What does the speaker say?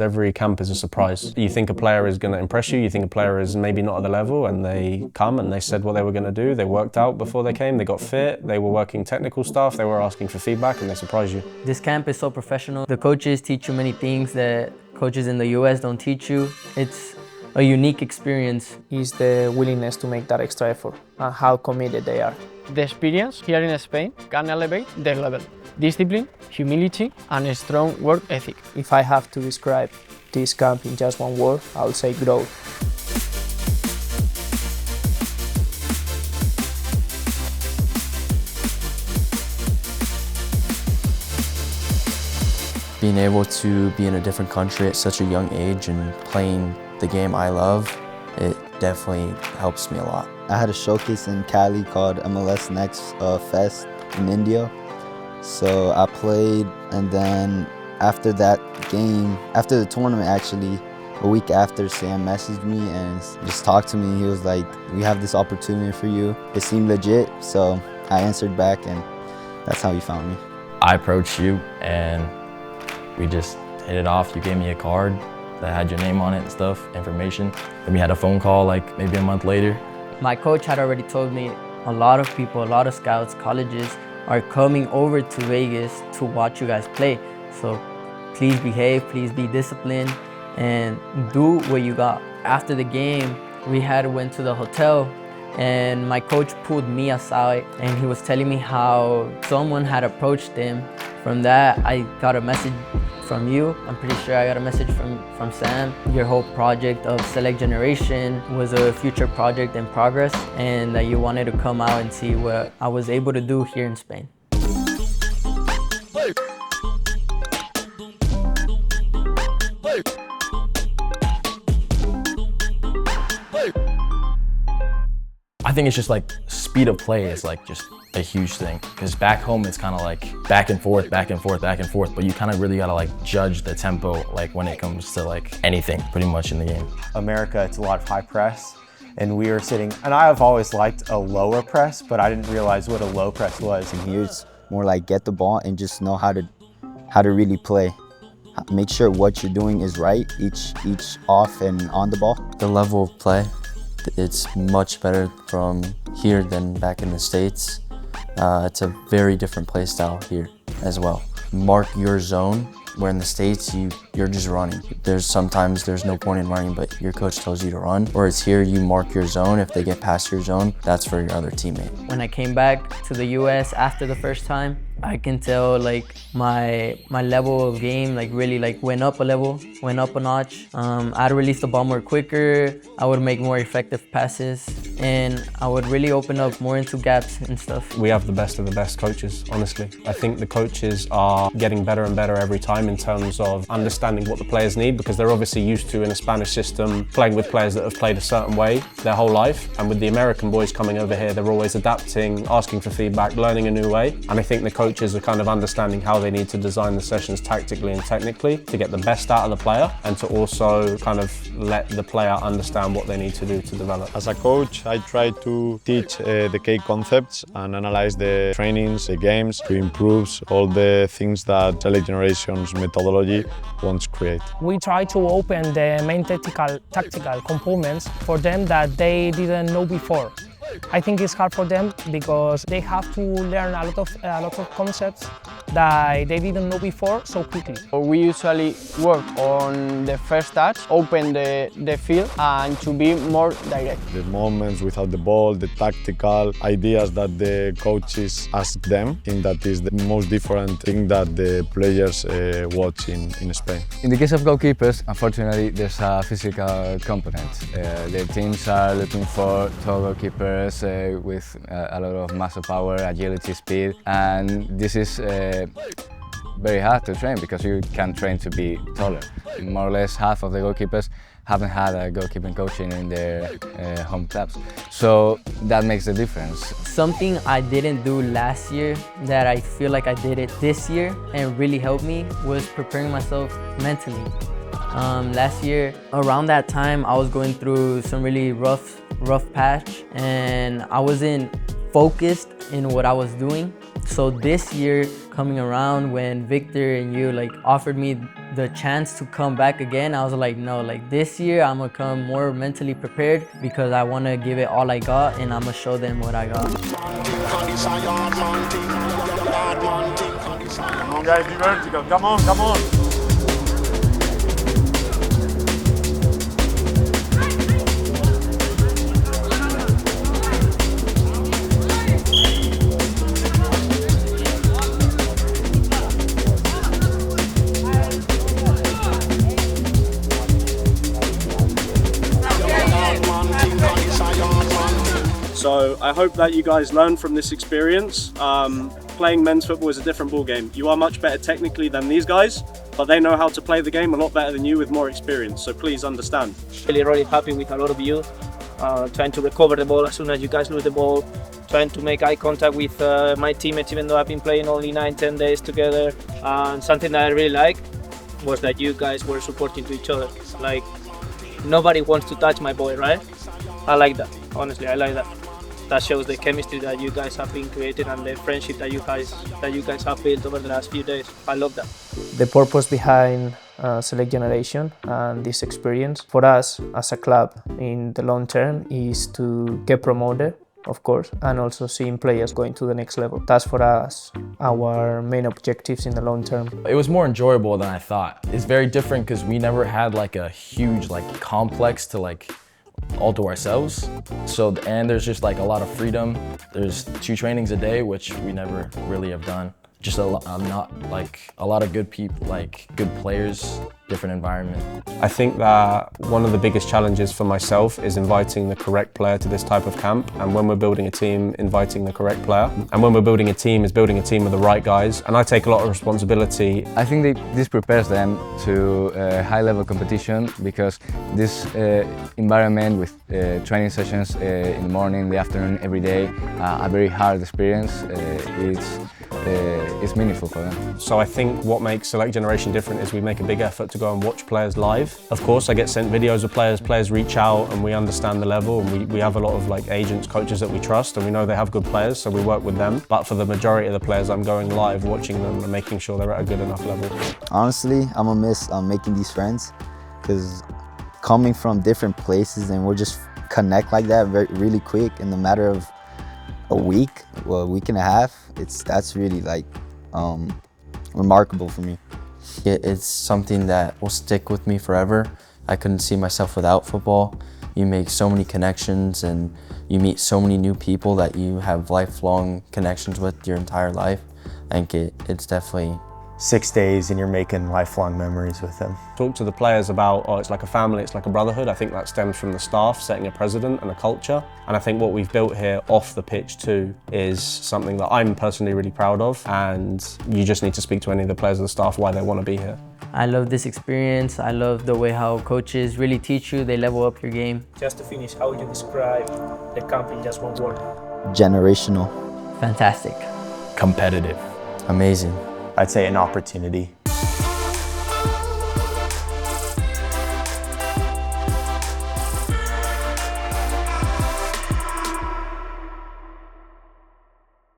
Every camp is a surprise. You think a player is going to impress you, you think a player is maybe not at the level, and they come and they said what they were going to do. They worked out before they came, they got fit, they were working technical stuff, they were asking for feedback, and they surprise you. This camp is so professional. The coaches teach you many things that coaches in the US don't teach you. It's a unique experience. Is the willingness to make that extra effort and how committed they are. The experience here in Spain can elevate their level. Discipline, humility, and a strong work ethic. If I have to describe this camp in just one word, I would say growth. Being able to be in a different country at such a young age and playing the game I love, it definitely helps me a lot. I had a showcase in Cali called MLS Next Fest in India. So I played, and then after that game, after the tournament actually, a week after, Sam messaged me and just talked to me. He was like, we have this opportunity for you. It seemed legit, so I answered back, and that's how he found me. I approached you and we just hit it off. You gave me a card that had your name on it and stuff, information. Then we had a phone call like maybe a month later. My coach had already told me a lot of people, a lot of scouts, colleges are coming over to Vegas to watch you guys play. So please behave, please be disciplined, and do what you got. After the game, we went to the hotel, and my coach pulled me aside and he was telling me how someone had approached him. From that, I got a message from you. I'm pretty sure I got a message from Sam. Your whole project of Select Generation was a future project in progress, and that you wanted to come out and see what I was able to do here in Spain. I think it's just like speed of play is like just a huge thing, because back home it's kind of like back and forth, back and forth, back and forth, but you kind of really gotta like judge the tempo like when it comes to like anything pretty much in the game. America, it's a lot of high press, and we were sitting, and I've always liked a lower press, but I didn't realize what a low press was. And here it's more like get the ball and just know how to really play. Make sure what you're doing is right, each off and on the ball. The level of play, it's much better from here than back in the States. It's a very different play style here as well. Mark your zone, where in the States you're just running. Sometimes there's no point in running, but your coach tells you to run. Whereas here you mark your zone. If they get past your zone, that's for your other teammate. When I came back to the US after the first time, I can tell like my level of game like really like went up a level, went up a notch. I'd release the ball more quicker, I would make more effective passes, and I would really open up more into gaps and stuff. We have the best of the best coaches, honestly. I think the coaches are getting better and better every time in terms of understanding what the players need, because they're obviously used to, in a Spanish system, playing with players that have played a certain way their whole life. And with the American boys coming over here, they're always adapting, asking for feedback, learning a new way. And I think the coaches are kind of understanding how they need to design the sessions tactically and technically to get the best out of the player, and to also kind of let the player understand what they need to do to develop. As a coach, I try to teach the key concepts and analyze the trainings, the games, to improve all the things that Select Generation's methodology wants to create. We try to open the main tactical components for them that they didn't know before. I think it's hard for them because they have to learn a lot of concepts that they didn't know before so quickly. We usually work on the first touch, open the field, and to be more direct. The moments without the ball, the tactical ideas that the coaches ask them, I think that is the most different thing that the players watch in Spain. In the case of goalkeepers, unfortunately, there's a physical component. The teams are looking for tall goalkeepers with a lot of muscle power, agility, speed, and this is very hard to train because you can train to be taller. More or less half of the goalkeepers haven't had a goalkeeping coaching in their home clubs, so that makes the difference. Something I didn't do last year that I feel like I did it this year and really helped me was preparing myself mentally. Last year, around that time, I was going through some really rough patch, and I wasn't focused in what I was doing. So this year coming around, when Victor and you like offered me the chance to come back again, I was like, no, like this year I'm gonna come more mentally prepared because I want to give it all I got and I'm gonna show them what I got. Come on guys, be ready to go. Come on, come on. So I hope that you guys learn from this experience. Playing men's football is a different ball game. You are much better technically than these guys, but they know how to play the game a lot better than you with more experience. So please understand. Really happy with a lot of you, trying to recover the ball as soon as you guys lose the ball, trying to make eye contact with my teammates, even though I've been playing only 9-10 days together. And something that I really liked was that you guys were supporting to each other. Like, nobody wants to touch my boy, right? I like that. Honestly, I like that. That shows the chemistry that you guys have been creating and the friendship that you guys have built over the last few days. I love that. The purpose behind Select Generation and this experience for us as a club in the long term is to get promoted, of course, and also seeing players going to the next level. That's for us our main objectives in the long term. It was more enjoyable than I thought. It's very different because we never had like a huge complex to all to ourselves. And there's just like a lot of freedom. There's 2 trainings a day, which we never really have done. Just a lot of good people, good players, different environment. I think that one of the biggest challenges for myself is inviting the correct player to this type of camp. And when we're building a team, inviting the correct player. And when we're building a team, is building a team with the right guys. And I take a lot of responsibility. I think this prepares them to high-level competition because this environment with training sessions in the morning, in the afternoon, every day, a very hard experience. It's meaningful for them. So I think what makes Select Generation different is we make a big effort to go and watch players live. Of course, I get sent videos of players reach out and we understand the level, and we have a lot of agents, coaches that we trust, and we know they have good players, so we work with them. But for the majority of the players, I'm going live, watching them and making sure they're at a good enough level. Honestly, I'm gonna miss making these friends because coming from different places and we'll just connect like that really quick in the matter of a week, well, a week and a half. That's really remarkable for me. It's something that will stick with me forever. I couldn't see myself without football. You make so many connections and you meet so many new people that you have lifelong connections with your entire life. I think it's definitely 6 days and you're making lifelong memories with them. Talk to the players about, it's like a family, it's like a brotherhood. I think that stems from the staff setting a precedent and a culture. And I think what we've built here off the pitch too is something that I'm personally really proud of, and you just need to speak to any of the players of the staff why they want to be here. I love this experience. I love the way how coaches really teach you, they level up your game. Just to finish, how would you describe the camp in just one word? Generational. Fantastic. Competitive. Amazing. I'd say an opportunity.